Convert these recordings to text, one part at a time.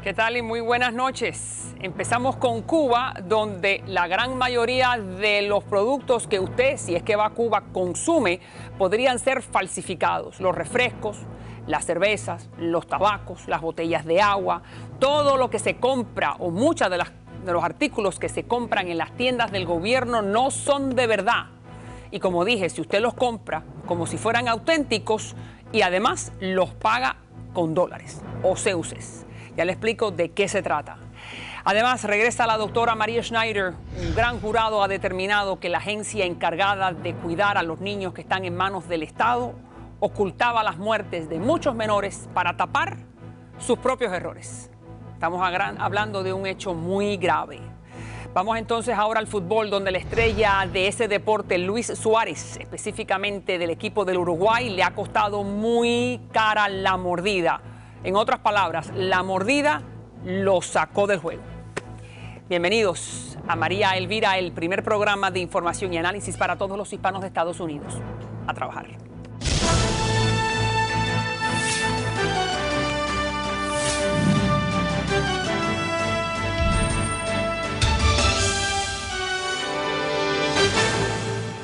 ¿Qué tal y muy buenas noches? Empezamos con Cuba, donde la gran mayoría de los productos que usted, si es que va a Cuba, consume, podrían ser falsificados. Los refrescos, las cervezas, los tabacos, las botellas de agua, todo lo que se compra o muchas de los artículos que se compran en las tiendas del gobierno no son de verdad. Y como dije, si usted los compra como si fueran auténticos y además los paga con dólares o CUCs. Ya le explico de qué se trata. Además, regresa la doctora María Schneider. Un gran jurado ha determinado que la agencia encargada de cuidar a los niños que están en manos del Estado ocultaba las muertes de muchos menores para tapar sus propios errores. Estamos hablando de un hecho muy grave. Vamos entonces ahora al fútbol, donde la estrella de ese deporte, Luis Suárez, específicamente del equipo del Uruguay, le ha costado muy cara la mordida. En otras palabras, la mordida lo sacó del juego. Bienvenidos a María Elvira, el primer programa de información y análisis para todos los hispanos de Estados Unidos. A trabajar.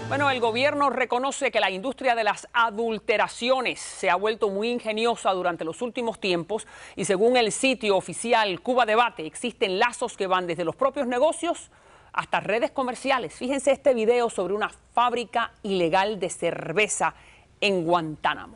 Bueno, el gobierno reconoce que la industria de las adulteraciones se ha vuelto muy ingeniosa durante los últimos tiempos y según el sitio oficial Cuba Debate, existen lazos que van desde los propios negocios hasta redes comerciales. Fíjense este video sobre una fábrica ilegal de cerveza en Guantánamo.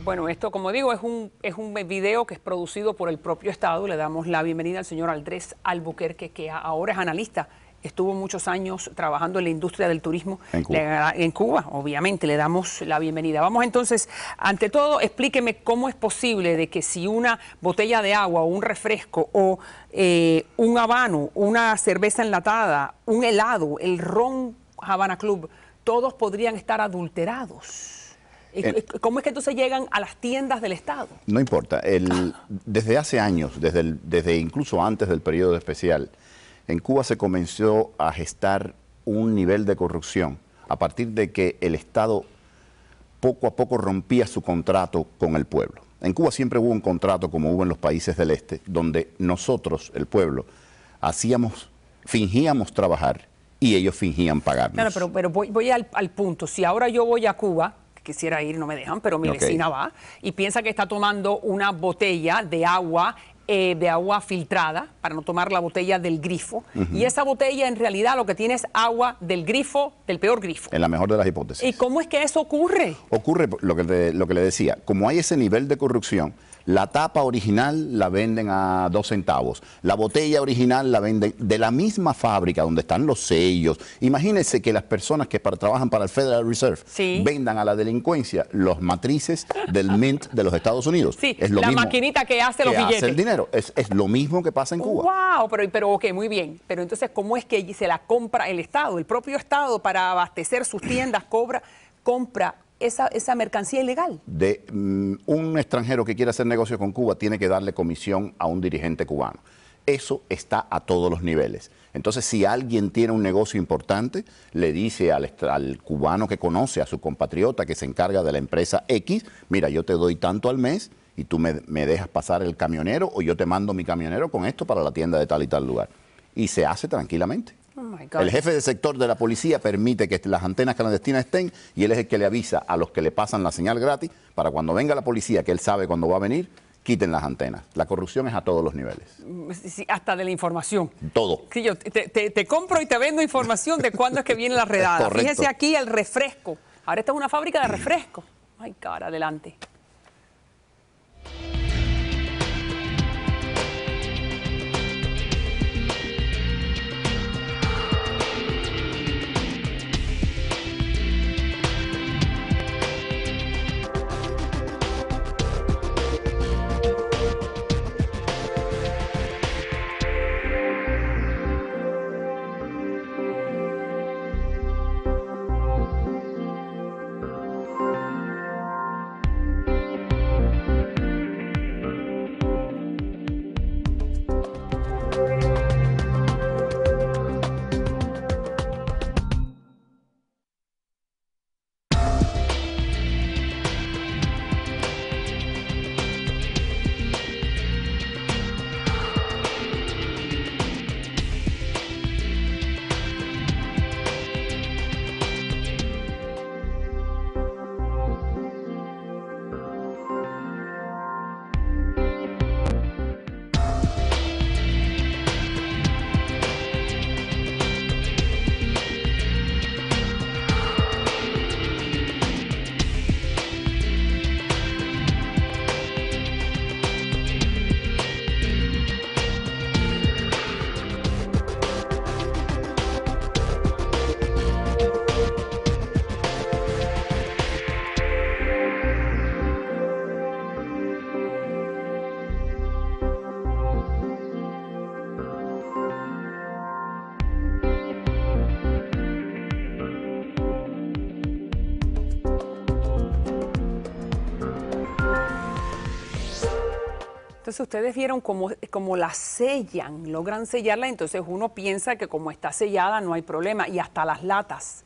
Bueno, esto, como digo, es un video que es producido por el propio Estado. Le damos la bienvenida al señor Andrés Albuquerque, que ahora es analista. Estuvo muchos años trabajando en la industria del turismo en Cuba, obviamente. Le damos la bienvenida. Vamos entonces, ante todo, explíqueme cómo es posible de que si una botella de agua o un refresco o un habano, una cerveza enlatada, un helado, el ron Havana Club, todos podrían estar adulterados. ¿Cómo es que entonces llegan a las tiendas del Estado? No importa. Desde hace años, desde incluso antes del periodo especial, en Cuba se comenzó a gestar un nivel de corrupción a partir de que el Estado poco a poco rompía su contrato con el pueblo. En Cuba siempre hubo un contrato, como hubo en los países del este, donde nosotros, el pueblo, fingíamos trabajar y ellos fingían pagarnos. Claro, pero voy al punto. Si ahora yo voy a Cuba, quisiera ir, no me dejan, pero mi vecina va y piensa que está tomando una botella de agua filtrada, para no tomar la botella del grifo, y esa botella en realidad lo que tiene es agua del grifo, del peor grifo. En la mejor de las hipótesis. ¿Y cómo es que eso ocurre? Ocurre lo que le decía, como hay ese nivel de corrupción, La tapa original la venden a 2 centavos. La botella original la venden de la misma fábrica donde están los sellos. Imagínense que las personas que trabajan para el Federal Reserve vendan a la delincuencia los matrices del Mint de los Estados Unidos. Sí, es lo la mismo maquinita que hace los billetes. Hace el dinero. Es lo mismo que pasa en Cuba. Wow, pero ok, muy bien. Pero entonces, ¿cómo es que se la compra el Estado? El propio Estado, para abastecer sus tiendas, compra esa mercancía ilegal. Un extranjero que quiera hacer negocio con Cuba tiene que darle comisión a un dirigente cubano. Eso está a todos los niveles. Entonces, si alguien tiene un negocio importante, le dice al cubano que conoce, a su compatriota que se encarga de la empresa X, mira, yo te doy tanto al mes y tú me dejas pasar el camionero, o yo te mando mi camionero con esto para la tienda de tal y tal lugar. Y se hace tranquilamente. Oh, el jefe de sector de la policía permite que las antenas clandestinas estén, y él es el que le avisa a los que le pasan la señal gratis para cuando venga la policía, que él sabe cuándo va a venir, quiten las antenas. La corrupción es a todos los niveles. Sí, hasta de la información. Todo. Sí, yo te compro y te vendo información de cuándo es que viene la redada. Fíjese aquí el refresco. Ahora esta es una fábrica de refresco. Ay, cara, adelante. Entonces ustedes vieron cómo la sellan, logran sellarla, entonces uno piensa que como está sellada no hay problema, y hasta las latas.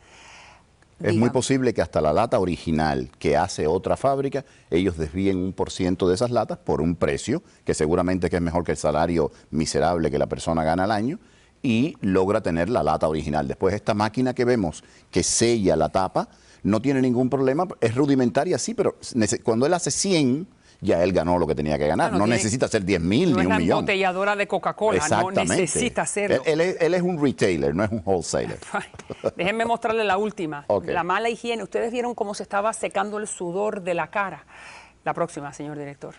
Es muy posible que hasta la lata original que hace otra fábrica, ellos desvíen 1% de esas latas por un precio, que seguramente que es mejor que el salario miserable que la persona gana al año, y logra tener la lata original. Después esta máquina que vemos que sella la tapa, no tiene ningún problema, es rudimentaria sí, pero cuando él hace 100... ya él ganó lo que tenía que ganar. No necesita hacer 10.000 ni 1 millón. No es la embotelladora de Coca-Cola, no necesita hacerlo. Él es un retailer, no es un wholesaler. Déjenme mostrarle la última. Okay. La mala higiene. Ustedes vieron cómo se estaba secando el sudor de la cara. La próxima, señor director.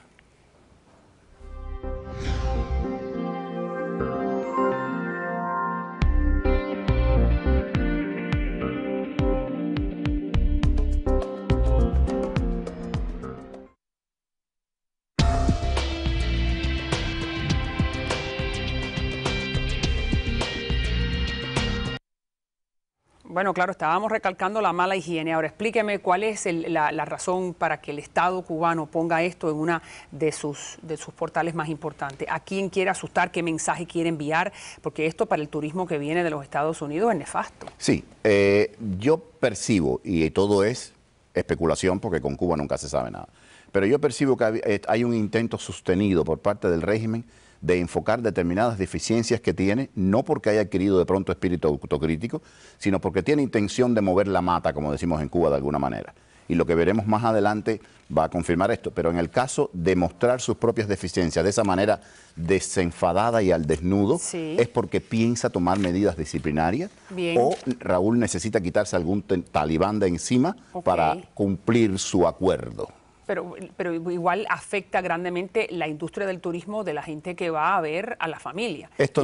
Bueno, claro, estábamos recalcando la mala higiene. Ahora explíqueme cuál es la razón para que el Estado cubano ponga esto en una de sus portales más importantes. ¿A quién quiere asustar? ¿Qué mensaje quiere enviar? Porque esto para el turismo que viene de los Estados Unidos es nefasto. Sí, yo percibo, y todo es especulación porque con Cuba nunca se sabe nada, pero yo percibo que hay un intento sostenido por parte del régimen de enfocar determinadas deficiencias que tiene, no porque haya adquirido de pronto espíritu autocrítico, sino porque tiene intención de mover la mata, como decimos en Cuba de alguna manera. Y lo que veremos más adelante va a confirmar esto. Pero en el caso de mostrar sus propias deficiencias de esa manera desenfadada y al desnudo, es porque piensa tomar medidas disciplinarias. Bien. O Raúl necesita quitarse algún talibán de encima para cumplir su acuerdo. Pero igual afecta grandemente la industria del turismo de la gente que va a ver a la familia. Esto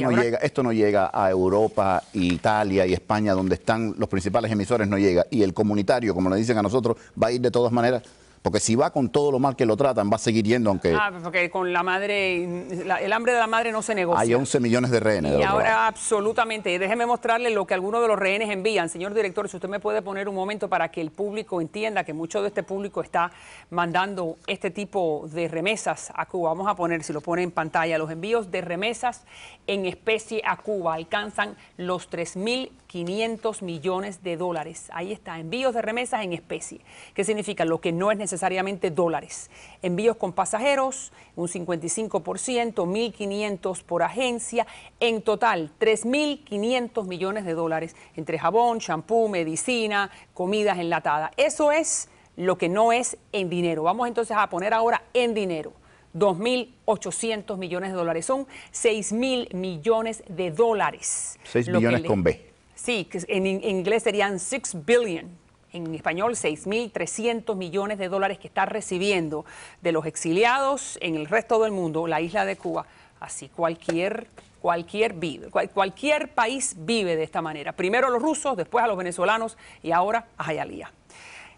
no llega a Europa, Italia y España, donde están los principales emisores, no llega. Y el comunitario, como le dicen a nosotros, va a ir de todas maneras. Porque si va con todo lo mal que lo tratan, va a seguir yendo, aunque... Porque con la madre, el hambre de la madre no se negocia. Hay 11 millones de rehenes. Y ahora, absolutamente. Y déjeme mostrarle lo que algunos de los rehenes envían. Señor director, si usted me puede poner un momento para que el público entienda que mucho de este público está mandando este tipo de remesas a Cuba. Vamos a poner, si lo pone en pantalla, los envíos de remesas en especie a Cuba alcanzan los 3.500 millones de dólares. Ahí está, envíos de remesas en especie. ¿Qué significa? Lo que no es necesariamente dólares. Envíos con pasajeros, un 55%, 1.500 por agencia. En total, 3.500 millones de dólares entre jabón, champú, medicina, comidas enlatadas. Eso es lo que no es en dinero. Vamos entonces a poner ahora en dinero. 2.800 millones de dólares. Son 6.000 millones de dólares. 6 millones con B. Sí, que en inglés serían 6 billion. En español, 6.300 millones de dólares que está recibiendo de los exiliados en el resto del mundo, la isla de Cuba. Así cualquier país vive de esta manera. Primero a los rusos, después a los venezolanos y ahora a Hialeah.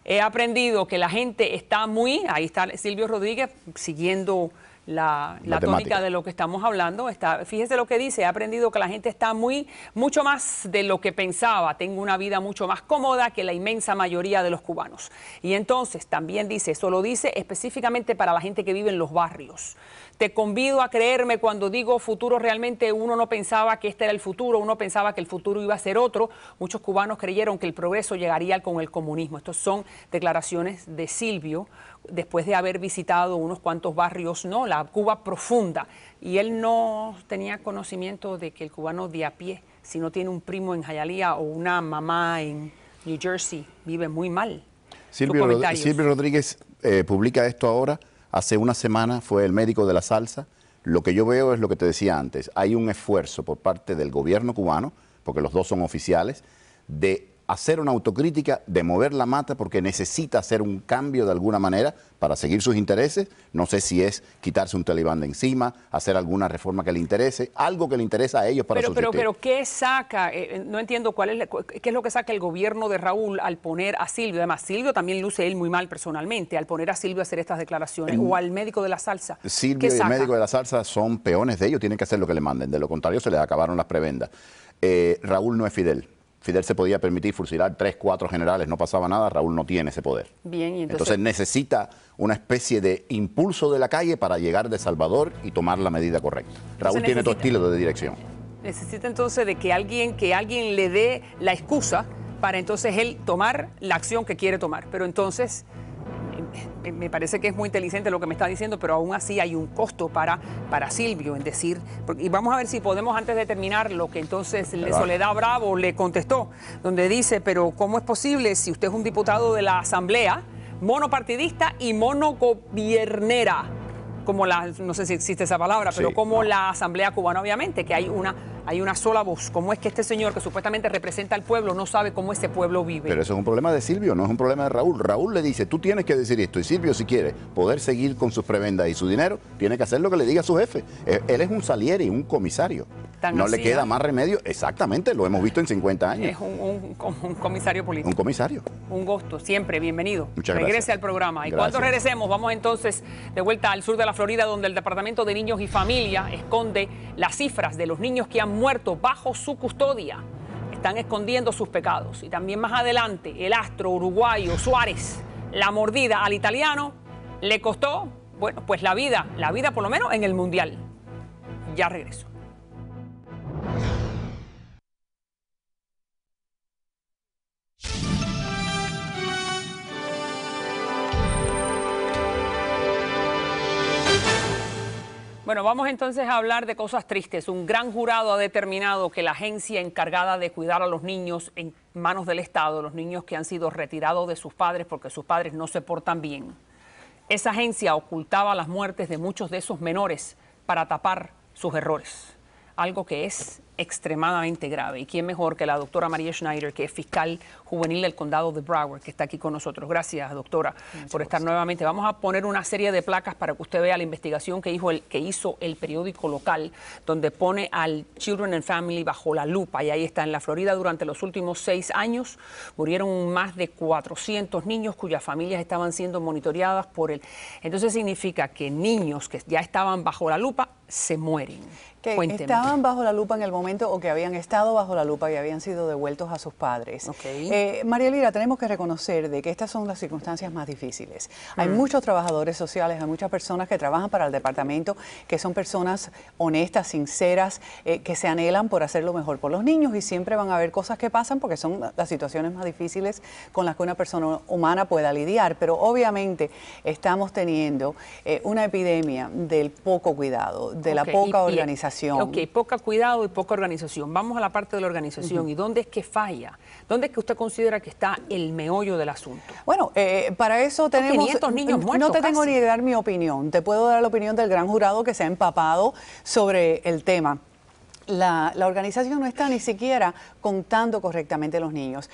He aprendido que la gente está ahí está Silvio Rodríguez siguiendo la tónica de lo que estamos hablando. Fíjese lo que dice, he aprendido que la gente está mucho más de lo que pensaba. Tengo una vida mucho más cómoda que la inmensa mayoría de los cubanos. Y entonces también dice, eso lo dice específicamente para la gente que vive en los barrios. Te convido a creerme cuando digo futuro, realmente uno no pensaba que este era el futuro, uno pensaba que el futuro iba a ser otro. Muchos cubanos creyeron que el progreso llegaría con el comunismo. Estas son declaraciones de Silvio después de haber visitado unos cuantos barrios, la Cuba profunda. Y él no tenía conocimiento de que el cubano de a pie, si no tiene un primo en Hialeah o una mamá en New Jersey, vive muy mal. Silvio Rodríguez publica esto ahora. Hace una semana fue el médico de la salsa. Lo que yo veo es lo que te decía antes. Hay un esfuerzo por parte del gobierno cubano, porque los dos son oficiales, de hacer una autocrítica, de mover la mata, porque necesita hacer un cambio de alguna manera para seguir sus intereses. No sé si es quitarse un talibán de encima, hacer alguna reforma que le interese, algo que le interesa a ellos para subsistir. Pero ¿qué saca? No entiendo qué es lo que saca el gobierno de Raúl al poner a Silvio. Además, Silvio también luce él muy mal personalmente al poner a Silvio a hacer estas declaraciones, o al médico de la salsa. Silvio y el médico de la salsa son peones de ellos, tienen que hacer lo que le manden. De lo contrario, se les acabaron las prebendas. Raúl no es Fidel. Fidel se podía permitir fusilar 3, 4 generales, no pasaba nada. Raúl no tiene ese poder. Bien, y entonces necesita una especie de impulso de la calle para llegar de Salvador y tomar la medida correcta. Raúl tiene todo estilo de dirección. Necesita entonces de que alguien le dé la excusa para entonces él tomar la acción que quiere tomar. Pero entonces me parece que es muy inteligente lo que me está diciendo, pero aún así hay un costo para Silvio en decir, y vamos a ver si podemos antes de terminar lo que entonces Soledad Bravo le contestó, donde dice, pero ¿cómo es posible si usted es un diputado de la Asamblea, monopartidista y monogobiernera? No sé si existe esa palabra, pero como la Asamblea Cubana, obviamente, que hay una sola voz. ¿Cómo es que este señor que supuestamente representa al pueblo no sabe cómo ese pueblo vive? Pero eso es un problema de Silvio, no es un problema de Raúl. Raúl le dice, tú tienes que decir esto, y Silvio, si quiere poder seguir con sus prebendas y su dinero, tiene que hacer lo que le diga a su jefe. Él es un Salieri, un comisario. No le queda más remedio. Exactamente, lo hemos visto en 50 años. Es un comisario político. Un comisario. Un gusto, siempre, bienvenido. Muchas gracias. Regrese al programa. Y cuando regresemos, vamos entonces de vuelta al sur de la Florida, donde el Departamento de Niños y Familia esconde las cifras de los niños que han muerto bajo su custodia. Están escondiendo sus pecados. Y también más adelante, el astro uruguayo Suárez, la mordida al italiano, le costó, bueno, pues la vida por lo menos en el Mundial. Ya regreso. Bueno, vamos entonces a hablar de cosas tristes. Un gran jurado ha determinado que la agencia encargada de cuidar a los niños en manos del Estado, los niños que han sido retirados de sus padres porque sus padres no se portan bien, esa agencia ocultaba las muertes de muchos de esos menores para tapar sus errores. Algo que es extremadamente grave. ¿Y quién mejor que la doctora María Schneider, que es fiscal juvenil del condado de Broward, que está aquí con nosotros? Gracias, doctora, por estar nuevamente. Vamos a poner una serie de placas para que usted vea la investigación que hizo el periódico local, donde pone al Children and Family bajo la lupa. Y ahí está, en la Florida, durante los últimos 6 años, murieron más de 400 niños cuyas familias estaban siendo monitoreadas por él. Entonces significa que niños que ya estaban bajo la lupa se mueren. Que Cuénteme. estaban bajo la lupa en el momento o que habían estado bajo la lupa y habían sido devueltos a sus padres. María Elvira, tenemos que reconocer de que estas son las circunstancias más difíciles. Hay muchos trabajadores sociales, hay muchas personas que trabajan para el departamento, que son personas honestas, sinceras, que se anhelan por hacer lo mejor por los niños, y siempre van a haber cosas que pasan porque son las situaciones más difíciles con las que una persona humana pueda lidiar. Pero obviamente estamos teniendo una epidemia del poco cuidado, de la poca organización. Ok, poca cuidado y poca organización. Vamos a la parte de la organización. ¿Y dónde es que falla? ¿Dónde es que usted considera que está el meollo del asunto? Bueno, para eso tenemos... 500 niños muertos. No te tengo ni que dar mi opinión. Te puedo dar la opinión del gran jurado que se ha empapado sobre el tema. La organización no está ni siquiera contando correctamente los niños.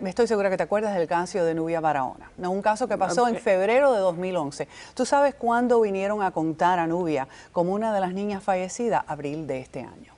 Estoy segura que te acuerdas del caso de Nubia Barahona, ¿no? Un caso que pasó en febrero de 2011. ¿Tú sabes cuándo vinieron a contar a Nubia como una de las niñas fallecidas? Abril de este año.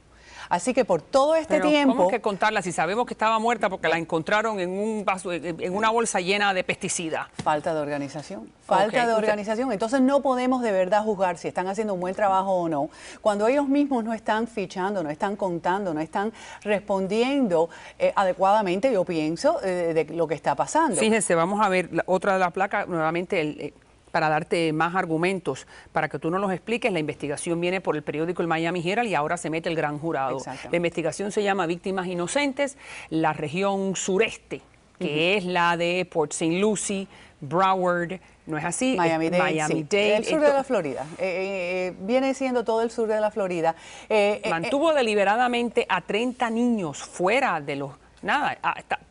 Así que por todo este tiempo... ¿Cómo que contarla si sabemos que estaba muerta porque la encontraron en un vaso, en una bolsa llena de pesticidas? Falta de organización. Falta de organización. Entonces no podemos de verdad juzgar si están haciendo un buen trabajo o no, cuando ellos mismos no están fichando, no están contando, no están respondiendo adecuadamente, yo pienso, de lo que está pasando. Fíjense, vamos a ver otra de las placas, nuevamente para darte más argumentos, para que tú nos los expliques. La investigación viene por el periódico El Miami Herald y ahora se mete el gran jurado. La investigación se llama Víctimas Inocentes, la región sureste, que es la de Port St. Lucie, Broward, ¿no es así? Miami-Dade. El sur de la Florida. Viene siendo todo el sur de la Florida. Mantuvo deliberadamente a 30 niños fuera de los...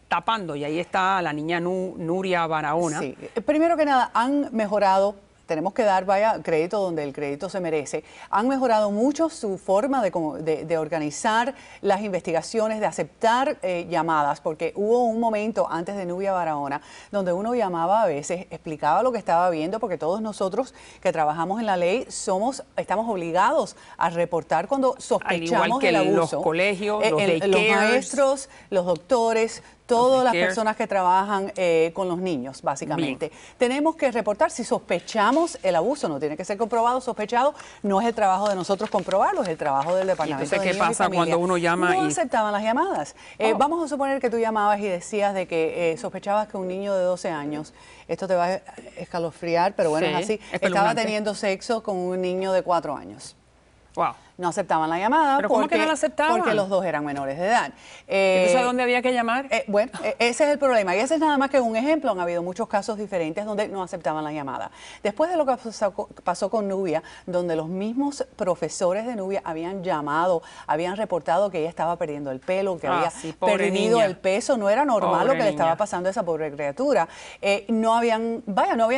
tapando, y ahí está la niña Nuria Barahona. Sí, primero que nada, han mejorado, tenemos que dar crédito donde el crédito se merece, han mejorado mucho su forma de organizar las investigaciones, de aceptar llamadas, porque hubo un momento antes de Nubia Barahona donde uno llamaba a veces, explicaba lo que estaba viendo, porque todos nosotros que trabajamos en la ley estamos obligados a reportar cuando sospechamos del abuso. Los colegios, los maestros, los doctores, todas las personas que trabajan con los niños, básicamente. Tenemos que reportar si sospechamos el abuso, no tiene que ser comprobado, sospechado, no es el trabajo de nosotros comprobarlo, es el trabajo del Departamento de Niños y Familia. ¿Qué pasa cuando uno llama? No aceptaban las llamadas. Vamos a suponer que tú llamabas y decías de que sospechabas que un niño de 12 años, esto te va a escalofriar, pero bueno, es así, estaba teniendo sexo con un niño de 4 años. Wow. No aceptaban la llamada. ¿Pero cómo que no la aceptaban? Porque los dos eran menores de edad. ¿Entonces a dónde había que llamar? Bueno, ese es el problema. Y ese es nada más que un ejemplo. Han habido muchos casos diferentes donde no aceptaban la llamada. Después de lo que pasó con Nubia, donde los mismos profesores de Nubia habían llamado, habían reportado que ella estaba perdiendo el pelo, que había perdido el peso. No era normal lo que le estaba pasando a esa pobre criatura. No habían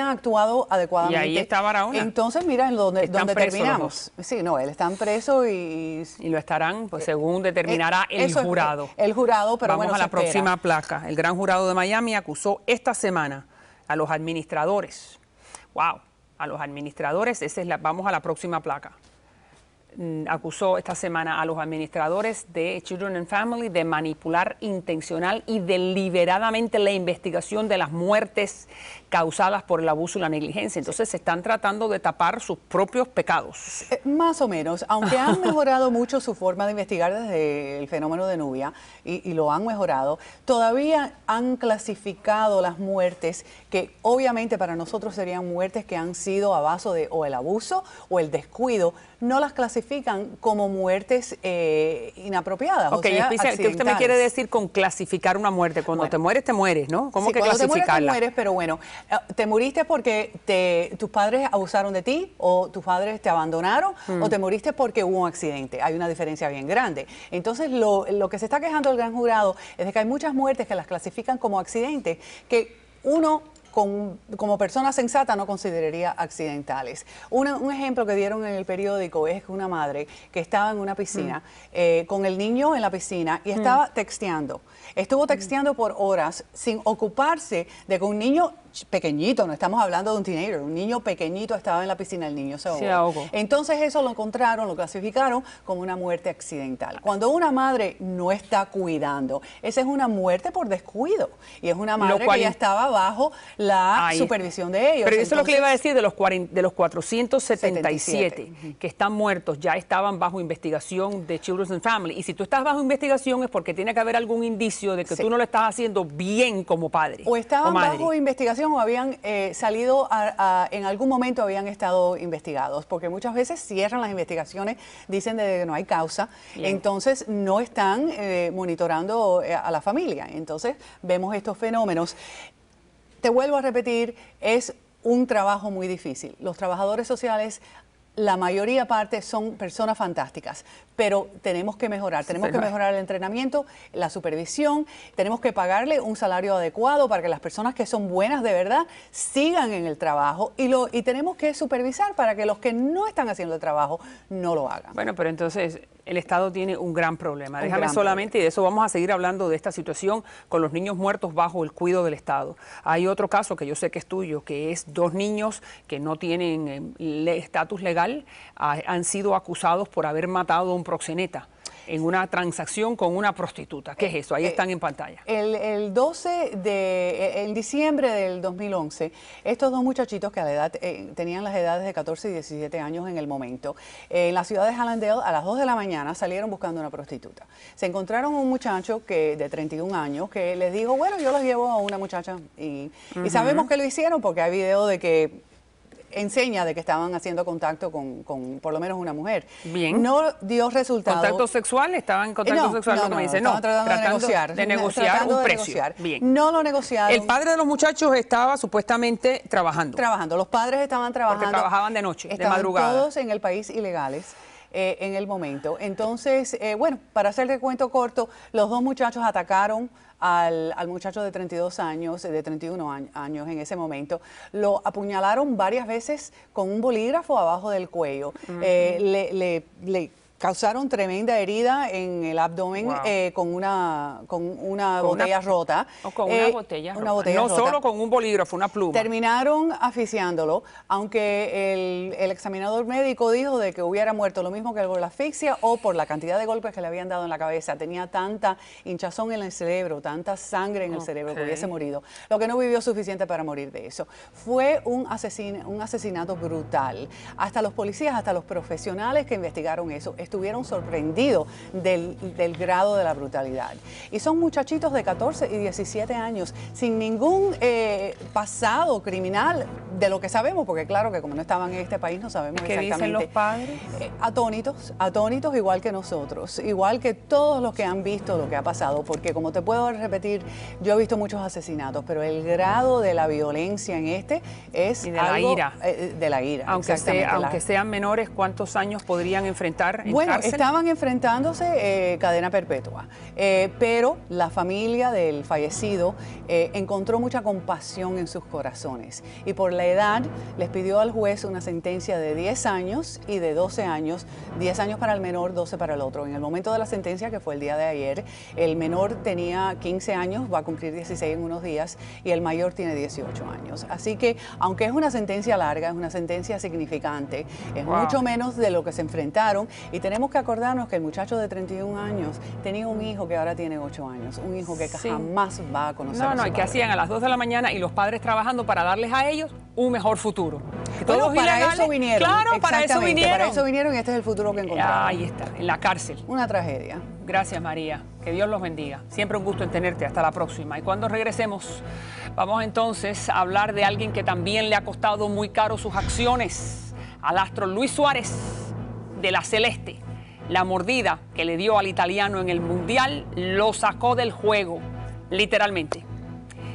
actuado adecuadamente. Y ahí está Barahona. Entonces, mira, donde terminamos. Sí, no, él está preso. Y lo estarán, pues según determinará el jurado. El jurado, pero vamos a la próxima placa. El gran jurado de Miami acusó esta semana a los administradores. Wow, a los administradores, vamos a la próxima placa. Acusó esta semana a los administradores de Children and Family de manipular intencional y deliberadamente la investigación de las muertes causadas por el abuso y la negligencia. Entonces se están tratando de tapar sus propios pecados. Más o menos, aunque han mejorado mucho su forma de investigar desde el fenómeno de Nubia y lo han mejorado, todavía han clasificado las muertes que obviamente para nosotros serían muertes que han sido a base de o el abuso o el descuido, no las clasifican como muertes inapropiadas. Ok, ¿qué usted me quiere decir con clasificar una muerte? Cuando te mueres, ¿no? ¿Cómo que clasificarla? Te mueres, pero bueno, ¿te moriste porque tus padres abusaron de ti o tus padres te abandonaron o te moriste porque hubo un accidente? Hay una diferencia bien grande. Entonces, lo que se está quejando el gran jurado es de que hay muchas muertes que las clasifican como accidentes, que uno como persona sensata no consideraría accidentales. Un ejemplo que dieron en el periódico es una madre que estaba en una piscina con el niño en la piscina y estaba texteando. Estuvo texteando por horas sin ocuparse de que un niño pequeñito, no estamos hablando de un teenager, un niño pequeñito estaba en la piscina, el niño se ahogó. Entonces eso lo encontraron, lo clasificaron como una muerte accidental. Cuando una madre no está cuidando, esa es una muerte por descuido y es una madre que ya estaba bajo la supervisión de ellos. Pero eso es lo que le iba a decir, de los 477 que están muertos, ya estaban bajo investigación de Children's and Family. Y si tú estás bajo investigación es porque tiene que haber algún indicio de que tú no lo estás haciendo bien como padre. O estaban bajo investigación o habían salido, en algún momento habían estado investigados, porque muchas veces cierran las investigaciones, dicen de que no hay causa, entonces no están monitorando a la familia. Entonces vemos estos fenómenos. Te vuelvo a repetir, es un trabajo muy difícil. Los trabajadores sociales, la mayoría parte son personas fantásticas, pero tenemos que mejorar. Tenemos que mejorar el entrenamiento, la supervisión, tenemos que pagarle un salario adecuado para que las personas que son buenas de verdad sigan en el trabajo y tenemos que supervisar para que los que no están haciendo el trabajo no lo hagan. Bueno, pero entonces el Estado tiene un gran problema. Déjame solamente, y de eso vamos a seguir hablando, de esta situación con los niños muertos bajo el cuidado del Estado. Hay otro caso que yo sé que es tuyo, que es 2 niños que no tienen estatus legal, han sido acusados por haber matado a un proxeneta en una transacción con una prostituta. ¿Qué es eso? Ahí están en pantalla. En diciembre del 2011, estos 2 muchachitos que a la edad tenían las edades de 14 y 17 años en el momento, en la ciudad de Hallandale, a las 2 de la mañana salieron buscando una prostituta. Se encontraron un muchacho de 31 años que les dijo, bueno, yo los llevo a una muchacha y sabemos que lo hicieron porque hay video de que enseña de que estaban haciendo contacto con por lo menos una mujer. Bien. No dio resultado. ¿Contacto sexual? ¿Estaban en contacto sexual? No, estaban tratando de negociar un precio. Bien. No lo negociaron. El padre de los muchachos estaba supuestamente trabajando. Los padres estaban trabajando. Porque trabajaban de noche, de madrugada. Todos en el país ilegales. En el momento. Entonces, bueno, para hacer el cuento corto, los 2 muchachos atacaron al muchacho de 32 años, de 31 años en ese momento. Lo apuñalaron varias veces con un bolígrafo abajo del cuello. Le causaron tremenda herida en el abdomen con una botella rota. O con una botella rota. No solo con un bolígrafo, una pluma. Terminaron asfixiándolo, aunque el examinador médico dijo de que hubiera muerto lo mismo que por la asfixia o por la cantidad de golpes que le habían dado en la cabeza. Tenía tanta hinchazón en el cerebro, tanta sangre en el cerebro que hubiese morido. Lo que no vivió suficiente para morir de eso. Fue un asesinato brutal. Hasta los policías, hasta los profesionales que investigaron eso, estuvieron sorprendidos del grado de la brutalidad. Y son muchachitos de 14 y 17 años, sin ningún pasado criminal de lo que sabemos, porque claro que como no estaban en este país no sabemos exactamente. ¿Qué dicen los padres? Atónitos igual que nosotros, igual que todos los que han visto lo que ha pasado, porque como te puedo repetir, yo he visto muchos asesinatos, pero el grado de la violencia en es y de algo, la ira. De la ira, aunque sean menores, ¿cuántos años podrían enfrentar en Bueno, cárcel? estaban enfrentándose cadena perpetua, pero la familia del fallecido encontró mucha compasión en sus corazones y por la edad les pidió al juez una sentencia de 10 años y de 12 años, 10 años para el menor, 12 para el otro. En el momento de la sentencia, que fue el día de ayer, el menor tenía 15 años, va a cumplir 16 en unos días, y el mayor tiene 18 años. Así que, aunque es una sentencia larga, es una sentencia significante, es mucho menos de lo que se enfrentaron. Y tenemos que acordarnos que el muchacho de 31 años tenía un hijo que ahora tiene 8 años, un hijo que jamás va a conocer a su padre. Que hacían a las 2 de la mañana y los padres trabajando para darles a ellos un mejor futuro. Bueno, para eso vinieron. Claro, para eso vinieron y este es el futuro que encontraron. Ahí está, en la cárcel. Una tragedia. Gracias, María. Que Dios los bendiga. Siempre un gusto en tenerte. Hasta la próxima. Y cuando regresemos, vamos entonces a hablar de alguien que también le ha costado muy caro sus acciones. Al astro Luis Suárez, de la Celeste. La mordida que le dio al italiano en el Mundial lo sacó del juego, literalmente.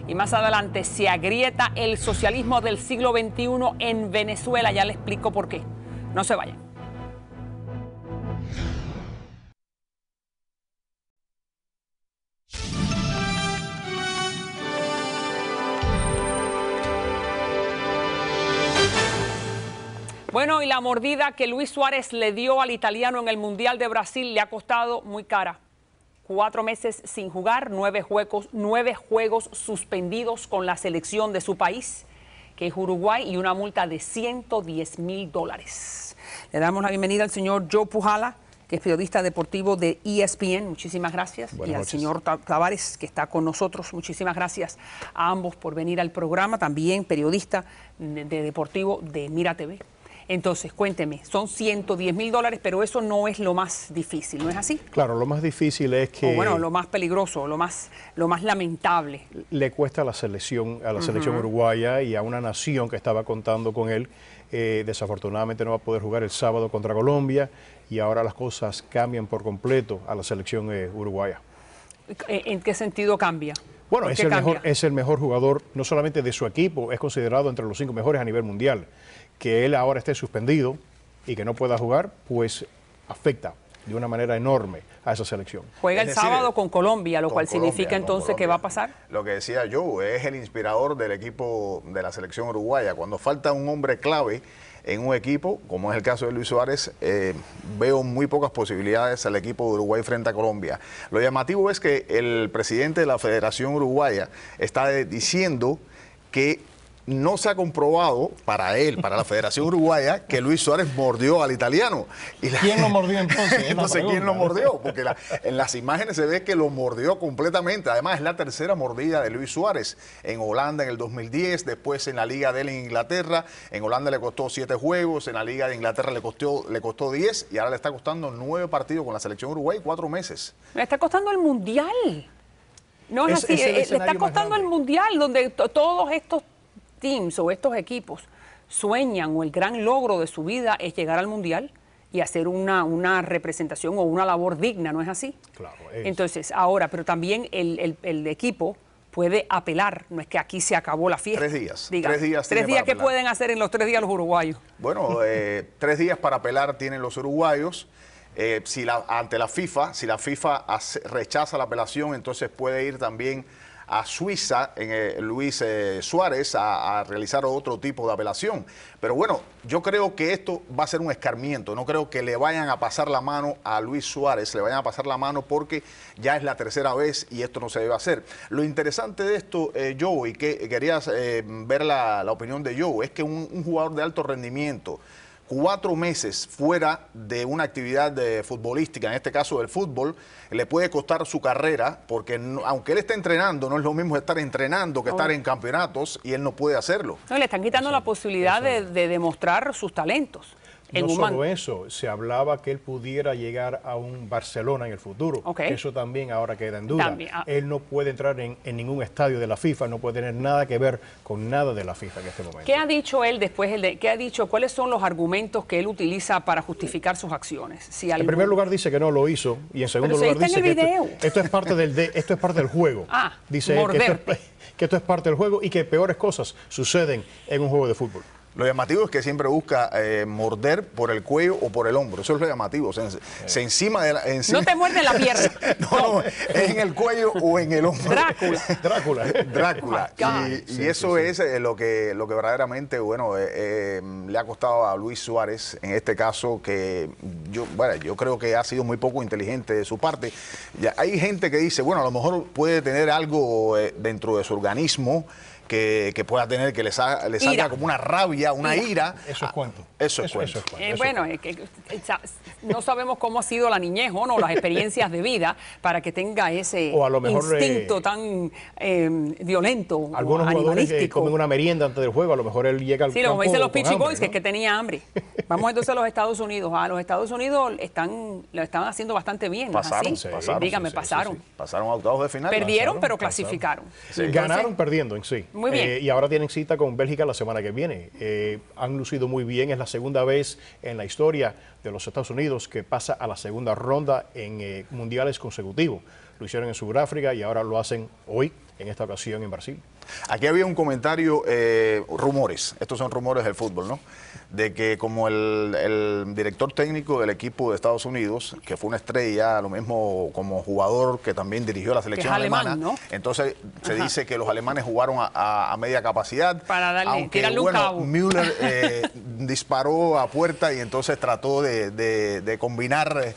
Y más adelante se agrieta el socialismo del siglo XXI en Venezuela. Ya le explico por qué. No se vayan. Bueno, y la mordida que Luis Suárez le dio al italiano en el Mundial de Brasil le ha costado muy cara. 4 meses sin jugar, 9 juegos suspendidos con la selección de su país, que es Uruguay, y una multa de $110.000. Le damos la bienvenida al señor Joe Pujala, que es periodista deportivo de ESPN. Muchísimas gracias. Buenas noches. Al señor Tavares, que está con nosotros. Muchísimas gracias a ambos por venir al programa. También periodista de deportivo de Mira TV. Entonces, cuénteme, son $110.000, pero eso no es lo más difícil, ¿no es así? Claro, lo más difícil es que... O bueno, lo más peligroso, lo más lamentable. Le cuesta a la selección uruguaya y a una nación que estaba contando con él. Desafortunadamente no va a poder jugar el sábado contra Colombia y ahora las cosas cambian por completo a la selección uruguaya. ¿En qué sentido cambia? Bueno, es el mejor jugador no solamente de su equipo, es considerado entre los 5 mejores a nivel mundial. Que él ahora esté suspendido y que no pueda jugar, pues afecta de una manera enorme a esa selección. Juega el sábado con Colombia, lo cual significa entonces que va a pasar. Lo que decía Joe, es el inspirador del equipo de la selección uruguaya. Cuando falta un hombre clave en un equipo, como es el caso de Luis Suárez, veo muy pocas posibilidades al equipo de Uruguay frente a Colombia. Lo llamativo es que el presidente de la Federación Uruguaya está diciendo que no se ha comprobado para él, para la Federación Uruguaya, que Luis Suárez mordió al italiano. ¿Quién lo mordió entonces? No sé quién lo mordió, porque en las imágenes se ve que lo mordió completamente. Además, es la tercera mordida de Luis Suárez. En Holanda en el 2010, después en la Liga de él en Inglaterra. En Holanda le costó 7 juegos, en la Liga de Inglaterra le costó 10 y ahora le está costando 9 partidos con la selección Uruguay, 4 meses. Le está costando el Mundial. No es así, le está costando el Mundial, donde todos estos teams o estos equipos sueñan, o el gran logro de su vida es llegar al Mundial y hacer una representación o una labor digna, ¿no es así? Claro. Entonces, ahora, pero también el equipo puede apelar, no es que aquí se acabó la fiesta. 3 días. Diga, 3 días. 3 días, ¿qué pueden hacer en los 3 días los uruguayos? Bueno, 3 días para apelar tienen los uruguayos. Ante la FIFA, si la FIFA rechaza la apelación, entonces puede ir también a Suiza, Luis Suárez, a realizar otro tipo de apelación. Pero bueno, yo creo que esto va a ser un escarmiento. No creo que le vayan a pasar la mano a Luis Suárez, le vayan a pasar la mano porque ya es la tercera vez y esto no se debe hacer. Lo interesante de esto, Joe, y que querías ver la opinión de Joe, es que un jugador de alto rendimiento, 4 meses fuera de una actividad futbolística, en este caso del fútbol, le puede costar su carrera, porque aunque él esté entrenando, no es lo mismo estar entrenando que estar en campeonatos, y él no puede hacerlo. No, le están quitando la posibilidad de demostrar sus talentos. No solo eso, se hablaba que él pudiera llegar a un Barcelona en el futuro. Eso también ahora queda en duda. Él no puede entrar en ningún estadio de la FIFA, no puede tener nada que ver con nada de la FIFA en este momento. ¿Qué ha dicho él después? ¿Qué ha dicho? ¿Cuáles son los argumentos que él utiliza para justificar sus acciones? En primer lugar dice que no lo hizo y en segundo lugar dice que esto es parte del juego. Dice que esto es parte del juego y que peores cosas suceden en un juego de fútbol. Lo llamativo es que siempre busca morder por el cuello o por el hombro. Eso es lo llamativo. Se encima de no te muerde la pierna. No, es en el cuello o en el hombro. Drácula. Y eso es lo que verdaderamente, bueno, le ha costado a Luis Suárez, en este caso, que yo creo que ha sido muy poco inteligente de su parte. Hay gente que dice, bueno, a lo mejor puede tener algo dentro de su organismo que pueda tener, que le salga como una rabia, una ira. Eso es cuento. Eso es cuento. Bueno, no sabemos cómo ha sido la niñez o no, las experiencias de vida para que tenga ese o a lo mejor, instinto tan violento. Algunos jugadores que comen una merienda antes del juego, a lo mejor él llega al campo como dicen los Peachy Boys, ¿no? que es que tenía hambre. Vamos entonces a los Estados Unidos. A los Estados Unidos lo están haciendo bastante bien. Pasaron. Dígame, pasaron. Pasaron a octavos de final. Perdieron, pero clasificaron. Ganaron perdiendo en sí. Muy bien. Y ahora tienen cita con Bélgica la semana que viene. Han lucido muy bien. Es la segunda vez en la historia de los Estados Unidos que pasa a la segunda ronda en mundiales consecutivos. Lo hicieron en Sudáfrica y ahora lo hacen hoy en esta ocasión en Brasil. Aquí había un comentario, rumores, estos son rumores del fútbol, ¿no? De que como el director técnico del equipo de Estados Unidos, que fue una estrella, lo mismo como jugador que también dirigió la selección alemana, ¿no? Entonces se dice que los alemanes jugaron a media capacidad, para darle, aunque bueno, Müller disparó a puerta y entonces trató de combinar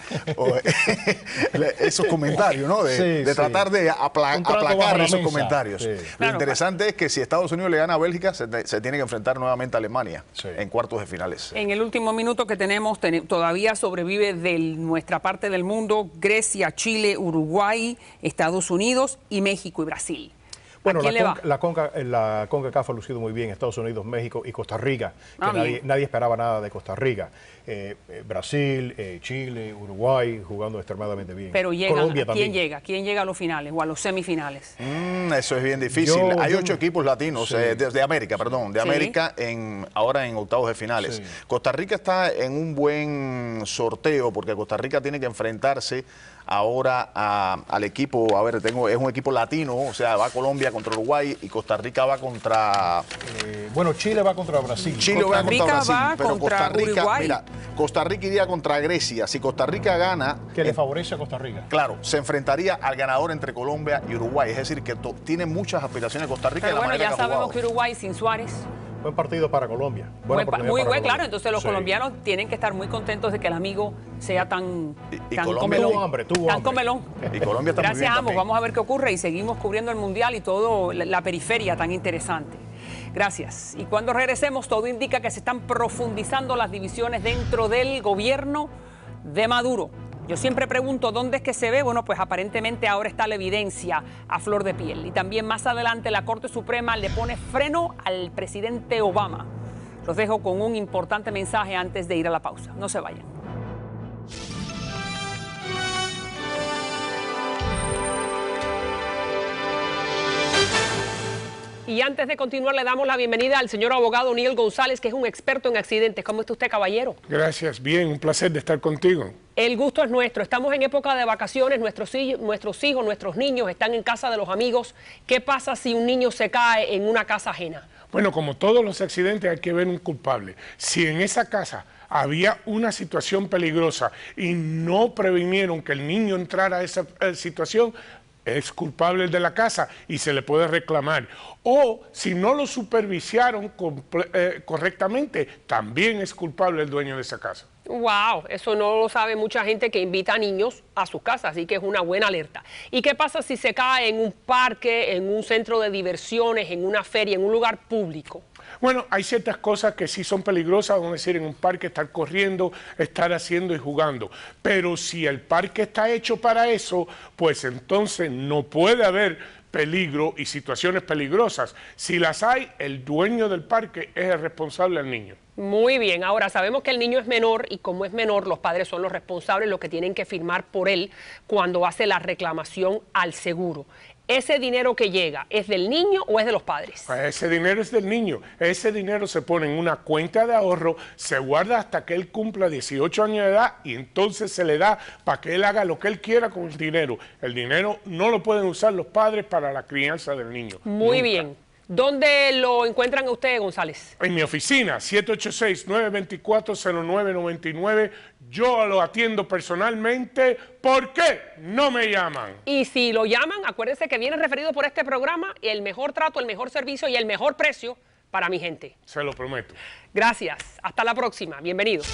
esos comentarios, ¿no? De tratar de aplacar esos comentarios. Sí. Lo interesante es que si Estados Unidos le gana a Bélgica, se tiene que enfrentar nuevamente a Alemania en cuartos de finales. En el último minuto que tenemos, todavía sobrevive de nuestra parte del mundo Grecia, Chile, Uruguay, Estados Unidos y México y Brasil. Bueno, la CONCACAF ha lucido muy bien, Estados Unidos, México y Costa Rica, que nadie esperaba nada de Costa Rica. Brasil, Chile, Uruguay, jugando extremadamente bien. Pero ¿quién llega a los finales o a los semifinales? Eso es bien difícil. Hay 8 equipos latinos, de América, América ahora en octavos de finales. Sí. Costa Rica está en un buen sorteo porque Costa Rica tiene que enfrentarse ahora al equipo, es un equipo latino, o sea, va Colombia contra Uruguay y Costa Rica va contra... bueno, Chile va contra Brasil. Chile va contra Brasil, pero Costa Rica, Uruguay. Mira, Costa Rica iría contra Grecia. Si Costa Rica gana... Que le favorece a Costa Rica. Claro, se enfrentaría al ganador entre Colombia y Uruguay, es decir, que tiene muchas aspiraciones Costa Rica. Pero bueno, ya sabemos que Uruguay sin Suárez... Buen partido para Colombia. Muy buen, claro. Entonces los colombianos tienen que estar muy contentos de que el amigo sea tan comelón. Tuvo hambre. Comelón. Y Colombia está Gracias muy bien a ambos. también. Vamos a ver qué ocurre y seguimos cubriendo el Mundial y todo la periferia tan interesante. Gracias. Y cuando regresemos, todo indica que se están profundizando las divisiones dentro del gobierno de Maduro. Yo siempre pregunto dónde es que se ve. Bueno, pues aparentemente ahora está la evidencia a flor de piel. Y también más adelante la Corte Suprema le pone freno al presidente Obama. Los dejo con un importante mensaje antes de ir a la pausa. No se vayan. Y antes de continuar, le damos la bienvenida al señor abogado Oniel González, que es un experto en accidentes. ¿Cómo está usted, caballero? Gracias, bien, un placer de estar contigo. El gusto es nuestro. Estamos en época de vacaciones, nuestros hijos, nuestros niños están en casa de los amigos. ¿Qué pasa si un niño se cae en una casa ajena? Bueno, como todos los accidentes hay que ver un culpable. Si en esa casa había una situación peligrosa y no previnieron que el niño entrara a esa situación, es culpable el de la casa y se le puede reclamar. O si no lo supervisaron correctamente, también es culpable el dueño de esa casa. Wow, eso no lo sabe mucha gente que invita a niños a sus casas, así que es una buena alerta. ¿Y qué pasa si se cae en un parque, en un centro de diversiones, en una feria, en un lugar público? Bueno, hay ciertas cosas que sí son peligrosas, vamos a decir, en un parque estar corriendo, estar haciendo y jugando. Pero si el parque está hecho para eso, pues entonces no puede haber peligro y situaciones peligrosas. Si las hay, el dueño del parque es el responsable al niño. Muy bien, ahora sabemos que el niño es menor y como es menor, los padres son los responsables, los que tienen que firmar por él cuando hace la reclamación al seguro. ¿Ese dinero que llega es del niño o es de los padres? Ese dinero es del niño. Ese dinero se pone en una cuenta de ahorro, se guarda hasta que él cumpla 18 años de edad y entonces se le da para que él haga lo que él quiera con el dinero. El dinero no lo pueden usar los padres para la crianza del niño. Muy bien. ¿Dónde lo encuentran a usted, González? En mi oficina, 786-924-0999. Yo lo atiendo personalmente. ¿Por qué no me llaman? Y si lo llaman, acuérdense que viene referido por este programa el mejor trato, el mejor servicio y el mejor precio para mi gente. Se lo prometo. Gracias. Hasta la próxima. Bienvenidos.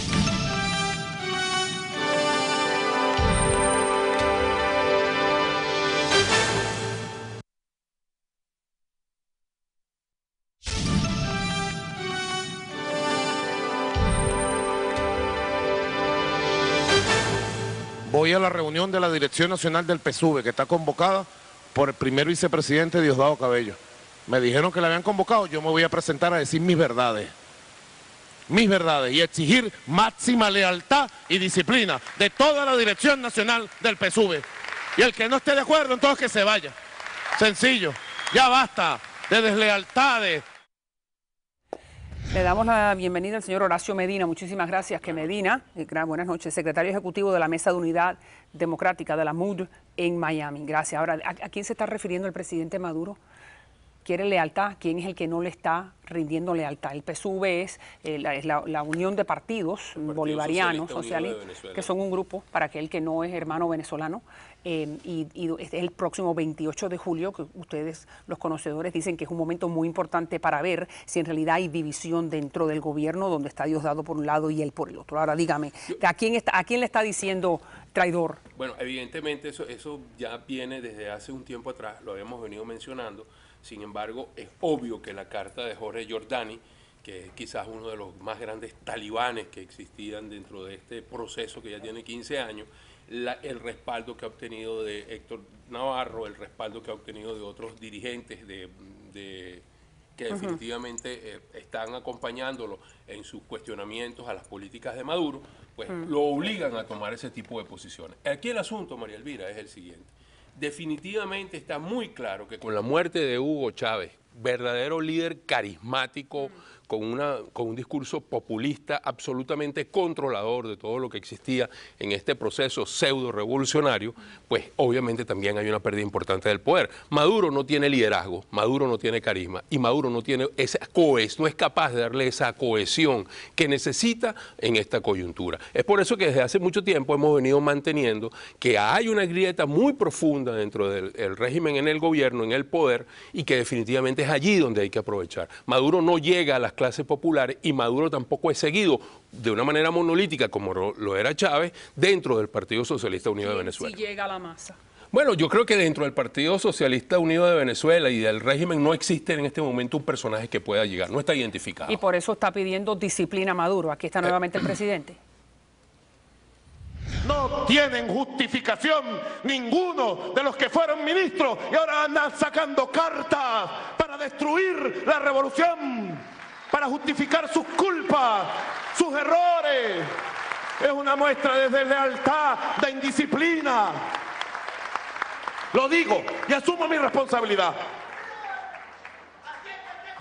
Voy a la reunión de la Dirección Nacional del PSUV, que está convocada por el primer vicepresidente Diosdado Cabello. Me dijeron que la habían convocado, yo me voy a presentar a decir mis verdades, y exigir máxima lealtad y disciplina de toda la Dirección Nacional del PSUV. Y el que no esté de acuerdo, entonces que se vaya. Sencillo, ya basta de deslealtades. Le damos la bienvenida al señor Horacio Medina. Muchísimas gracias. Que Medina, buenas noches, secretario ejecutivo de la Mesa de Unidad Democrática de la MUD en Miami. Gracias. Ahora, ¿a quién se está refiriendo el presidente Maduro? ¿Quiere lealtad? ¿Quién es el que no le está rindiendo lealtad? El PSUV es la unión de partidos bolivarianos, socialistas, que son un grupo para aquel que no es hermano venezolano. Y es el próximo 28 de julio, que ustedes, los conocedores, dicen que es un momento muy importante para ver si en realidad hay división dentro del gobierno, donde está Diosdado por un lado y él por el otro. Ahora dígame, ¿a quién le está diciendo traidor? Bueno, evidentemente eso ya viene desde hace un tiempo atrás, lo habíamos venido mencionando. Sin embargo, es obvio que la carta de Jorge Giordani, que es quizás uno de los más grandes talibanes que existían dentro de este proceso que ya tiene 15 años, el respaldo que ha obtenido de Héctor Navarro, el respaldo que ha obtenido de otros dirigentes que definitivamente están acompañándolo en sus cuestionamientos a las políticas de Maduro, pues lo obligan a tomar ese tipo de posiciones. Aquí el asunto, María Elvira, es el siguiente. Definitivamente está muy claro que con la muerte de Hugo Chávez, verdadero líder carismático, con un discurso populista absolutamente controlador de todo lo que existía en este proceso pseudo-revolucionario, pues obviamente también hay una pérdida importante del poder. Maduro no tiene liderazgo, Maduro no tiene carisma y Maduro no tiene no es capaz de darle esa cohesión que necesita en esta coyuntura. Es por eso que desde hace mucho tiempo hemos venido manteniendo que hay una grieta muy profunda dentro del régimen en el gobierno, en el poder, y que definitivamente es allí donde hay que aprovechar. Maduro no llega a las clases populares y Maduro tampoco es seguido de una manera monolítica como lo era Chávez dentro del Partido Socialista Unido de Venezuela. Si llega a la masa. Bueno, yo creo que dentro del Partido Socialista Unido de Venezuela y del régimen no existe en este momento un personaje que pueda llegar, no está identificado. Y por eso está pidiendo disciplina a Maduro. Aquí está nuevamente el presidente. No tienen justificación ninguno de los que fueron ministros y ahora andan sacando cartas para destruir la revolución, para justificar sus culpas, sus errores. Es una muestra de deslealtad, de indisciplina. Lo digo y asumo mi responsabilidad.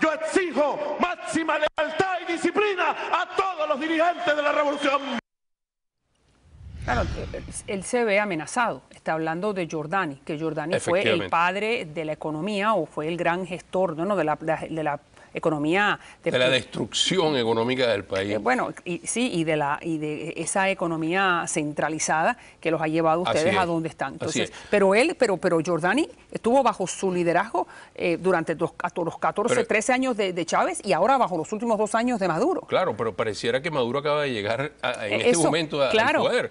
Yo exijo máxima lealtad y disciplina a todos los dirigentes de la revolución. Claro, él se ve amenazado. Está hablando de Giordani, que Giordani fue el padre de la economía o fue el gran gestor, ¿no? de la economía de la destrucción económica del país. Bueno, y de esa economía centralizada que los ha llevado a ustedes a donde están. Entonces, pero Giordani estuvo bajo su liderazgo durante los 14, 13 años de Chávez y ahora bajo los últimos 2 años de Maduro. Claro, pero pareciera que Maduro acaba de llegar en este momento al poder.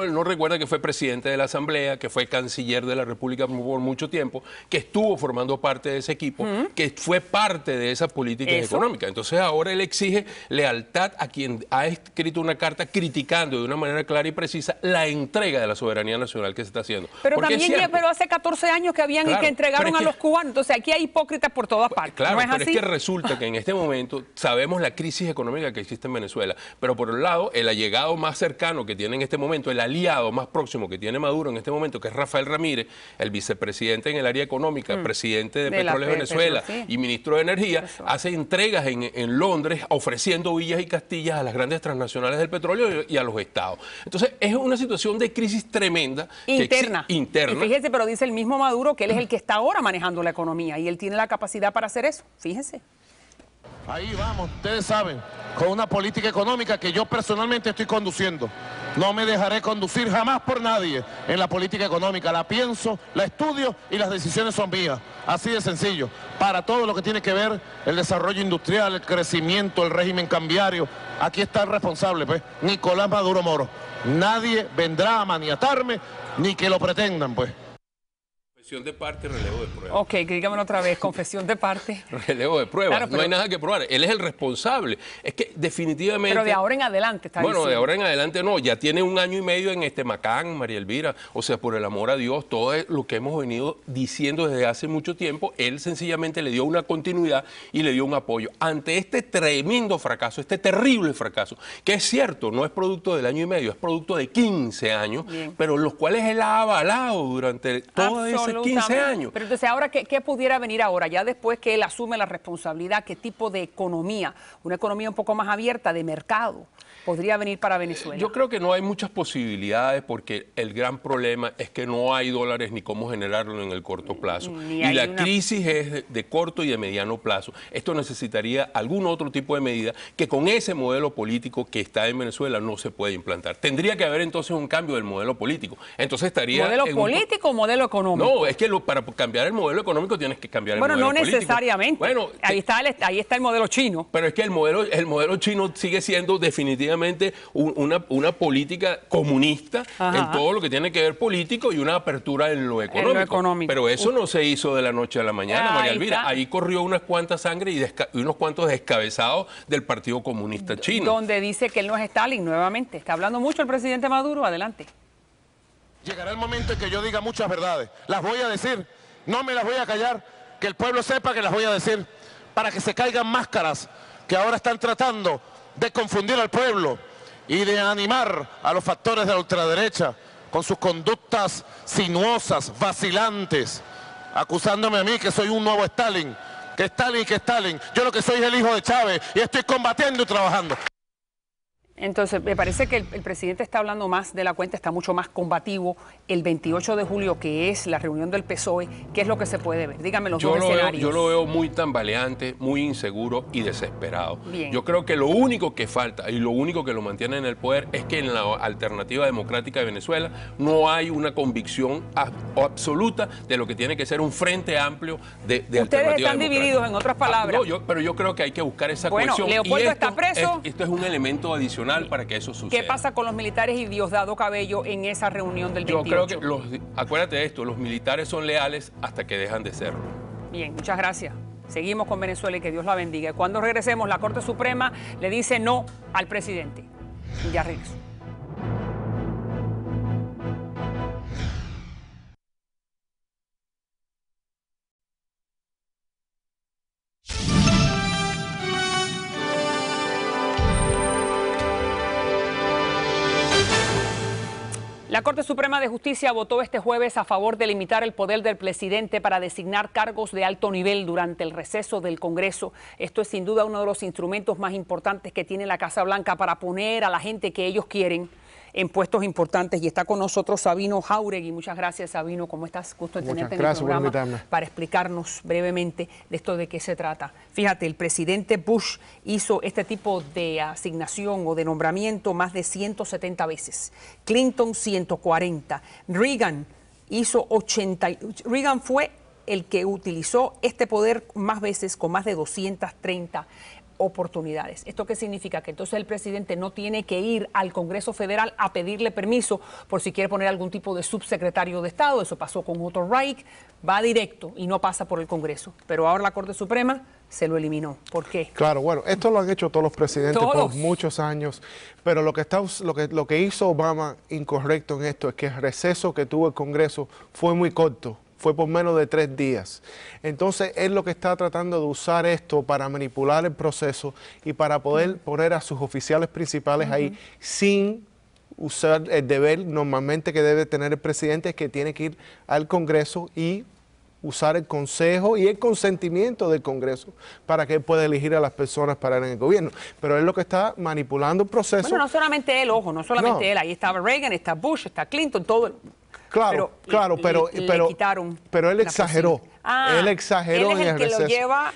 Él no recuerda que fue presidente de la Asamblea, que fue canciller de la República por mucho tiempo, que estuvo formando parte de ese equipo, que fue parte de esa política económica. Entonces ahora él exige lealtad a quien ha escrito una carta criticando de una manera clara y precisa la entrega de la soberanía nacional que se está haciendo. Pero también hace 14 años que habían y que entregaron a los cubanos. Entonces aquí hay hipócritas por todas partes. Claro, ¿no es pero así? es que resulta que en este momento sabemos la crisis económica que existe en Venezuela, pero por un lado el allegado más cercano que tiene en este momento, el aliado más próximo que tiene Maduro en este momento, que es Rafael Ramírez, el vicepresidente en el área económica, presidente de Petróleos Venezuela y ministro de Energía, hace entregas en Londres ofreciendo villas y castillas a las grandes transnacionales del petróleo y a los estados. Entonces es una situación de crisis tremenda. Interna. Y fíjese, pero dice el mismo Maduro que él es el que está ahora manejando la economía y él tiene la capacidad para hacer eso. Fíjense. Ahí vamos, ustedes saben, con una política económica que yo personalmente estoy conduciendo. No me dejaré conducir jamás por nadie en la política económica. La pienso, la estudio y las decisiones son mías. Así de sencillo. Para todo lo que tiene que ver el desarrollo industrial, el crecimiento, el régimen cambiario, aquí está el responsable, pues, Nicolás Maduro Moro. Nadie vendrá a maniatarme ni que lo pretendan, pues. Confesión de parte, relevo de prueba. Ok, dígamelo otra vez, confesión de parte. Relevo de prueba, claro, no hay nada que probar. Él es el responsable. Es que definitivamente... Pero de ahora en adelante está diciendo. Bueno, de ahora en adelante no, ya tiene 1 año y medio en Macán, María Elvira. O sea, por el amor a Dios, todo lo que hemos venido diciendo desde hace mucho tiempo, él sencillamente le dio una continuidad y le dio un apoyo. Ante este tremendo fracaso, este terrible fracaso, que es cierto, no es producto del año y medio, es producto de 15 años, pero los cuales él ha avalado durante todo ese 15 años. Pero entonces, ahora, ¿qué pudiera venir ahora? Ya después que él asume la responsabilidad, ¿qué tipo de economía? Una economía un poco más abierta, de mercado, podría venir para Venezuela. Yo creo que no hay muchas posibilidades porque el gran problema es que no hay dólares ni cómo generarlo en el corto plazo. Y la crisis es de corto y de mediano plazo. Esto necesitaría algún otro tipo de medida que con ese modelo político que está en Venezuela no se puede implantar. Tendría que haber entonces un cambio del modelo político. Entonces estaría... ¿Modelo político o modelo económico? No, es que para cambiar el modelo económico tienes que cambiar el modelo político. Bueno, no necesariamente. Bueno, ahí está el modelo chino. Pero es que el modelo chino sigue siendo definitivamente una política comunista en todo lo que tiene que ver político y una apertura en lo económico. Pero eso no se hizo de la noche a la mañana, María Elvira. Ahí corrió unas cuantas sangre y unos cuantos descabezados del Partido Comunista Chino. Donde dice que él no es Stalin nuevamente. Está hablando mucho el presidente Maduro. Adelante. Llegará el momento en que yo diga muchas verdades. Las voy a decir. No me las voy a callar. Que el pueblo sepa que las voy a decir. Para que se caigan máscaras que ahora están tratando de confundir al pueblo y de animar a los factores de la ultraderecha con sus conductas sinuosas, vacilantes, acusándome a mí que soy un nuevo Stalin, que Stalin. Yo lo que soy es el hijo de Chávez y estoy combatiendo y trabajando. Entonces, me parece que el presidente está hablando más de la cuenta, está mucho más combativo. El 28 de julio, que es la reunión del PSOE, ¿qué es lo que se puede ver? Dígame los dos escenarios. Yo lo veo muy tambaleante, muy inseguro y desesperado. Bien. Yo creo que lo único que falta y lo único que lo mantiene en el poder es que en la alternativa democrática de Venezuela no hay una convicción absoluta de lo que tiene que ser un frente amplio de alternativa democrática. Ustedes están divididos, en otras palabras. Pero yo creo que hay que buscar esa cohesión. Bueno, Leopoldo está preso. Esto es un elemento adicional para que eso suceda. ¿Qué pasa con los militares y Diosdado Cabello en esa reunión del 28? Yo creo que, acuérdate de esto, los militares son leales hasta que dejan de serlo. Bien, muchas gracias. Seguimos con Venezuela y que Dios la bendiga. Cuando regresemos, la Corte Suprema le dice no al presidente. Y ya regreso. La Corte Suprema de Justicia votó este jueves a favor de limitar el poder del presidente para designar cargos de alto nivel durante el receso del Congreso. Esto es sin duda uno de los instrumentos más importantes que tiene la Casa Blanca para poner a la gente que ellos quieren en puestos importantes. Y está con nosotros Sabino Jauregui. Muchas gracias, Sabino. ¿Cómo estás? Gusto de tenerte en el programa para explicarnos brevemente de esto de qué se trata. Fíjate, el presidente Bush hizo este tipo de asignación o de nombramiento más de 170 veces. Clinton 140. Reagan hizo 80. Reagan fue el que utilizó este poder más veces, con más de 230 oportunidades. ¿Esto qué significa? Que entonces el presidente no tiene que ir al Congreso Federal a pedirle permiso por si quiere poner algún tipo de subsecretario de Estado. Eso pasó con Otto Reich. Va directo y no pasa por el Congreso. Pero ahora la Corte Suprema se lo eliminó. ¿Por qué? Claro, bueno, esto lo han hecho todos los presidentes por muchos años, pero lo que hizo Obama incorrecto en esto es que el receso que tuvo el Congreso fue muy corto. Fue por menos de 3 días. Entonces, él lo que está tratando de usar esto para manipular el proceso y para poder poner a sus oficiales principales ahí sin usar el deber normalmente que debe tener el presidente, que tiene que ir al Congreso y usar el consejo y el consentimiento del Congreso para que él pueda elegir a las personas para ir en el gobierno. Pero él lo que está manipulando el proceso. Bueno, no solamente él, ojo, no solamente él. Ahí estaba Reagan, está Bush, está Clinton, todo. Claro, pero él exageró. Él exageró en el receso.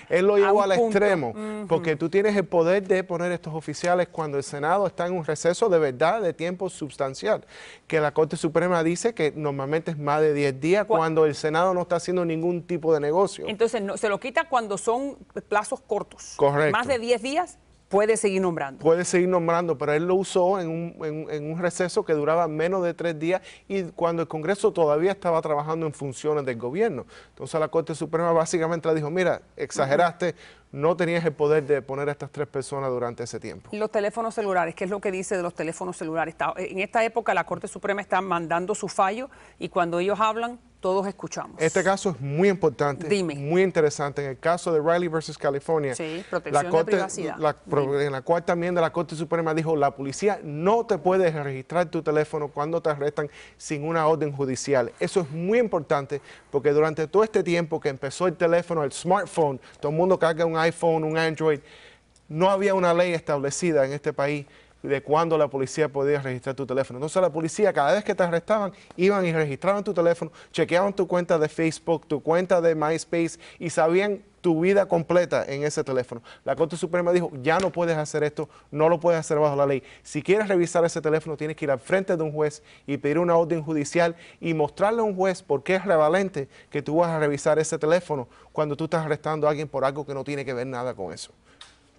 Él lo llevó al extremo, porque tú tienes el poder de poner estos oficiales cuando el Senado está en un receso de verdad, de tiempo sustancial, que la Corte Suprema dice que normalmente es más de 10 días cuando el Senado no está haciendo ningún tipo de negocio. Entonces, se lo quita cuando son plazos cortos. Correcto. Más de 10 días. Puede seguir nombrando. Puede seguir nombrando, pero él lo usó en un receso que duraba menos de 3 días y cuando el Congreso todavía estaba trabajando en funciones del gobierno. Entonces la Corte Suprema básicamente le dijo, mira, exageraste, no tenías el poder de poner a estas 3 personas durante ese tiempo. Los teléfonos celulares, ¿qué es lo que dice de los teléfonos celulares? En esta época la Corte Suprema está mandando su fallo y cuando ellos hablan, todos escuchamos. Este caso es muy importante, muy interesante. En el caso de Riley versus California, protección de privacidad. En la cuarta enmienda la Corte Suprema dijo, la policía no te puede registrar tu teléfono cuando te arrestan sin una orden judicial. Eso es muy importante porque durante todo este tiempo que empezó el teléfono, el smartphone, todo el mundo carga un iPhone, un Android, no había una ley establecida en este país de cuándo la policía podía registrar tu teléfono. Entonces la policía, cada vez que te arrestaban, iban y registraban tu teléfono, chequeaban tu cuenta de Facebook, tu cuenta de MySpace y sabían tu vida completa en ese teléfono. La Corte Suprema dijo, ya no puedes hacer esto, no lo puedes hacer bajo la ley. Si quieres revisar ese teléfono, tienes que ir al frente de un juez y pedir una orden judicial y mostrarle a un juez por qué es prevalente que tú vas a revisar ese teléfono cuando tú estás arrestando a alguien por algo que no tiene que ver nada con eso.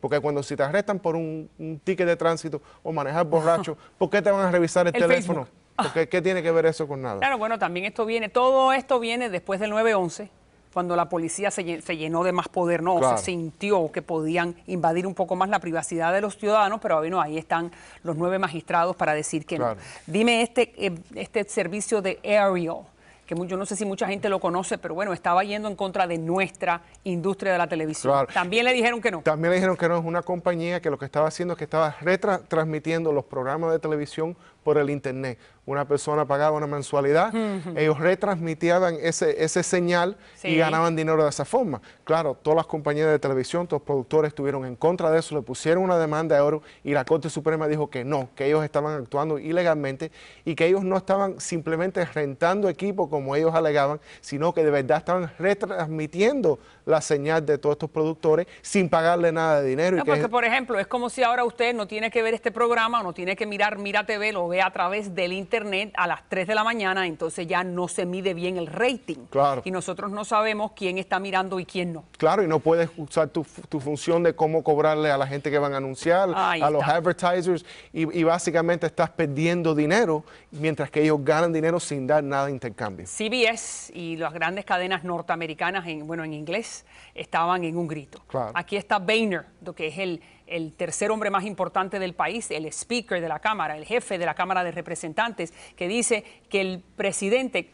Porque si te arrestan por un ticket de tránsito o manejar borracho, ¿por qué te van a revisar el teléfono? Porque ¿qué tiene que ver eso con nada? Claro, bueno, también todo esto viene después del 9/11, cuando la policía se llenó de más poder, ¿no? Claro. Se sintió que podían invadir un poco más la privacidad de los ciudadanos, pero bueno, ahí están los 9 magistrados para decir que no. Dime este servicio de Aerial, que yo no sé si mucha gente lo conoce, pero bueno, estaba yendo en contra de nuestra industria de la televisión. Claro. También le dijeron que no. También le dijeron que no, es una compañía que lo que estaba haciendo es que estaba retransmitiendo los programas de televisión por el internet. Una persona pagaba una mensualidad, ellos retransmitían ese señal y ganaban dinero de esa forma. Claro, todas las compañías de televisión, todos los productores estuvieron en contra de eso, le pusieron una demanda de oro y la Corte Suprema dijo que no, que ellos estaban actuando ilegalmente y que ellos no estaban simplemente rentando equipo como ellos alegaban, sino que de verdad estaban retransmitiendo la señal de todos estos productores sin pagarle nada de dinero. No, porque, por ejemplo, es como si ahora usted no tiene que ver este programa, no tiene que mirar Mira TV, lo ve a través del internet a las 3 de la mañana, entonces ya no se mide bien el rating. Claro. Y nosotros no sabemos quién está mirando y quién no. Claro, y no puedes usar tu función de cómo cobrarle a la gente que van a anunciar, a los advertisers, y básicamente estás perdiendo dinero mientras que ellos ganan dinero sin dar nada de intercambio. CBS y las grandes cadenas norteamericanas, en inglés, estaban en un grito. Claro. Aquí está Boehner, que es el tercer hombre más importante del país, el speaker de la Cámara, el jefe de la Cámara de Representantes, que dice que el presidente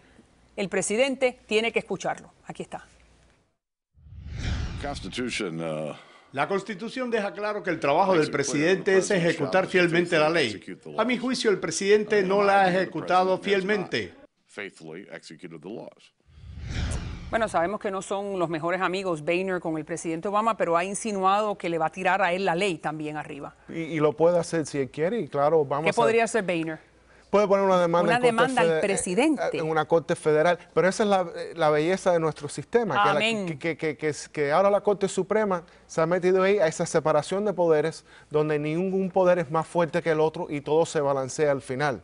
tiene que escucharlo. Aquí está. La Constitución deja claro que el trabajo del presidente es ejecutar fielmente la ley. A mi juicio, el presidente no la ha ejecutado fielmente. Bueno, sabemos que no son los mejores amigos Boehner con el presidente Obama, pero ha insinuado que le va a tirar a él la ley también arriba. Y lo puede hacer si él quiere, y claro, vamos a... ¿Qué podría hacer Boehner? Puede poner una demanda, al presidente. En una corte federal, pero esa es la belleza de nuestro sistema. Amén. Que ahora la Corte Suprema se ha metido ahí a esa separación de poderes, donde ningún poder es más fuerte que el otro y todo se balancea al final.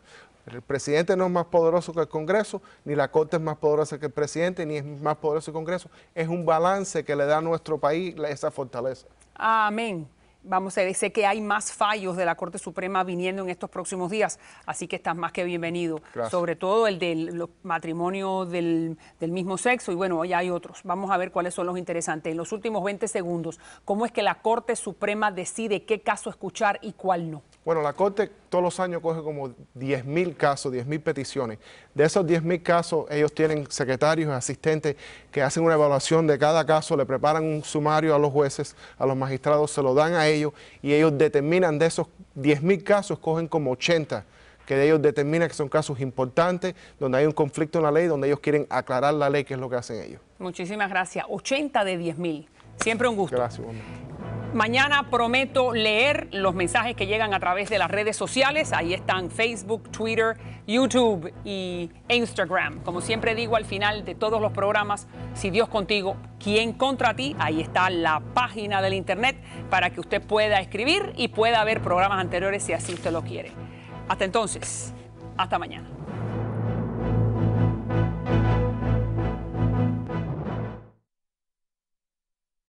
El presidente no es más poderoso que el Congreso, ni la Corte es más poderosa que el presidente, ni es más poderoso que el Congreso. Es un balance que le da a nuestro país esa fortaleza. Amén. Vamos a ver, sé que hay más fallos de la Corte Suprema viniendo en estos próximos días, así que estás más que bienvenido. Gracias. Sobre todo el del matrimonio del mismo sexo, y bueno, ya hay otros. Vamos a ver cuáles son los interesantes. En los últimos 20 segundos, ¿cómo es que la Corte Suprema decide qué caso escuchar y cuál no? Bueno, la Corte todos los años coge como 10.000 casos, 10.000 peticiones. De esos 10.000 casos, ellos tienen secretarios, asistentes que hacen una evaluación de cada caso, le preparan un sumario a los jueces, a los magistrados, se lo dan a ellos y ellos determinan de esos 10.000 casos, cogen como 80 que ellos determinan que son casos importantes, donde hay un conflicto en la ley, donde ellos quieren aclarar la ley, que es lo que hacen ellos. Muchísimas gracias. 80 de 10.000. Siempre un gusto. Gracias, Juan. Mañana prometo leer los mensajes que llegan a través de las redes sociales. Ahí están Facebook, Twitter, YouTube y Instagram. Como siempre digo al final de todos los programas, si Dios contigo, ¿quién contra ti? Ahí está la página del internet para que usted pueda escribir y pueda ver programas anteriores si así usted lo quiere. Hasta entonces, hasta mañana.